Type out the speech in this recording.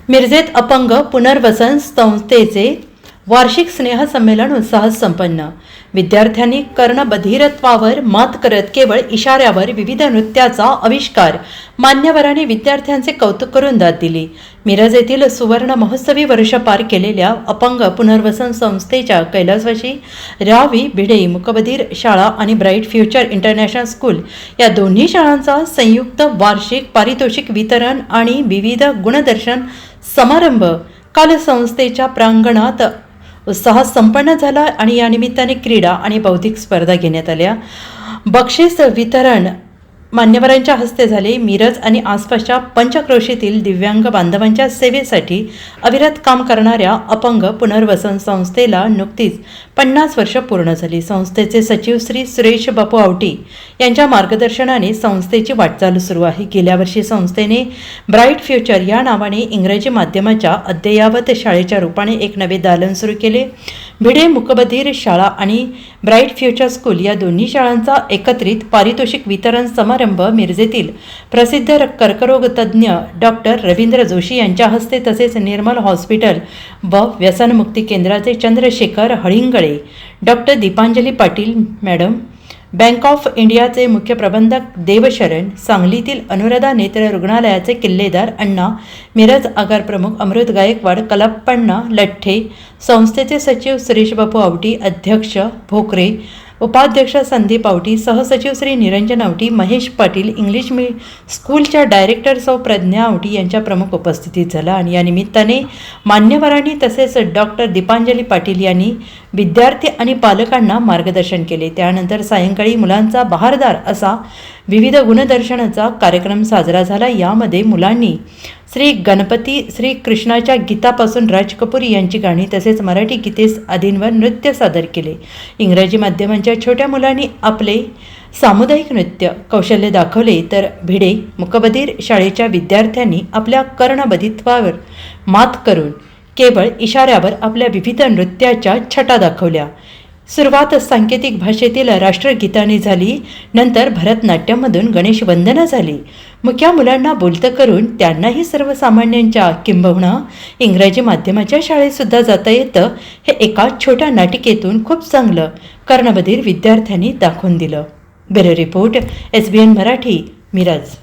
मिरजेत अपंग पुनर्वसन संस्थेचे वार्षिक स्नेहसंमेलन उत्साहात संपन्न। विद्यार्थ्यांनी कर्णबधिरत्वावर मात करत केवळ इशाऱ्यावर विविध नृत्याचा आविष्कार मान्यवरांनी विद्यार्थ्यांचे कौतुक करून दाद दिली। मिरज येथील सुवर्ण महोत्सवी वर्ष पार केलेल्या अपंग पुनर्वसन संस्थेच्या कैलासवासी रावी भिडे मुकबधीर शाळा आणि ब्राईट फ्युचर इंटरनॅशनल स्कूल या दोन्ही शाळांचा संयुक्त वार्षिक पारितोषिक वितरण आणि विविध गुणदर्शन समारंभ काल संस्थेच्या प्रांगणात उत्साहात संपन्न झाला आणि या निमित्ताने क्रीडा आणि बौद्धिक स्पर्धा घेण्यात आल्या। बक्षीस वितरण मान्यवरांच्या हस्ते झाले। मिरज आणि आसपासच्या पंचक्रोशीतील दिव्यांग बांधवांच्या सेवेसाठी अविरत काम करणाऱ्या अपंग पुनर्वसन संस्थेला नुकतीच 50 वर्ष पूर्ण झाली। संस्थेचे सचिव श्री सुरेश बापू आवटी यांच्या मार्गदर्शनाने संस्थेची वाटचाल सुरू आहे। गेल्या वर्षी संस्थेने ब्राईट फ्युचर या नावाने इंग्रजी माध्यमाच्या अद्ययावत शाळेच्या रूपाने एक नवे दालन सुरू केले। भिडे मुकबधीर शाळा आणि ब्राईट फ्युचर स्कूल या दोन्ही शाळांचा एकत्रित पारितोषिक वितरण समारंभ मिरजेतील प्रसिद्ध कर्करोग तज्ज्ञ डॉक्टर रवींद्र जोशी यांच्या हस्ते तसेच निर्मल हॉस्पिटल व व्यसनमुक्ती केंद्राचे Chandrashekhar Halingale, doctor Deepanjali Patil madam, bank of इंडियाचे मुख्य प्रबंधक देवशरण, सांगलीतील अनुराधा नेत्र रुग्णालयाचे किल्लेदार अण्णा, मिरज आगार प्रमुख अमृत गायकवाड, कलाप्पण्णा लठ्ठे, संस्थेचे सचिव सुरेश बापू आवटी, अध्यक्ष भोकरे, उपाध्यक्ष संदीप आवटी, सहसचिव श्री निरंजन आवटी, महेश पाटील, इंग्लिश स्कूलच्या डायरेक्टर सौ प्रज्ञा आवटी यांच्या प्रमुख उपस्थितीत झाला। आणि या निमित्ताने मान्यवरांनी तसेच डॉक्टर दीपांजली पाटील यांनी विद्यार्थी आणि पालकांना मार्गदर्शन केले। त्यानंतर सायंकाळी मुलांचा बहारदार असा विविध गुणदर्शनाचा कार्यक्रम साजरा झाला। यामध्ये मुलांनी श्री गणपती श्री कृष्णाच्या गीतापासून राज कपूर यांची गाणी तसेच मराठी गीते आदींवर नृत्य सादर केले। इंग्रजी माध्यमांच्या छोट्या मुलांनी आपले सामुदायिक नृत्य कौशल्य दाखवले, तर भिडे मुकबधीर शाळेच्या विद्यार्थ्यांनी आपल्या कर्णबधित्वावर मात करून केवळ इशाऱ्यावर आपल्या विविध नृत्याच्या छटा दाखवल्या। सुरुवात सांकेतिक भाषेतील राष्ट्रगीताने झाली, नंतर भरतनाट्यममधून गणेश वंदना झाली। मुख्या मुलांना बोलतं करून त्यांनाही सर्वसामान्यांच्या किंबहुना इंग्रजी माध्यमाच्या शाळेत सुद्धा जाता येतं हे एका छोट्या नाटिकेतून खूप चांगलं कर्णबधीर विद्यार्थ्यांनी दाखवून दिलं। Bureau report SBN Marathi, Miraj.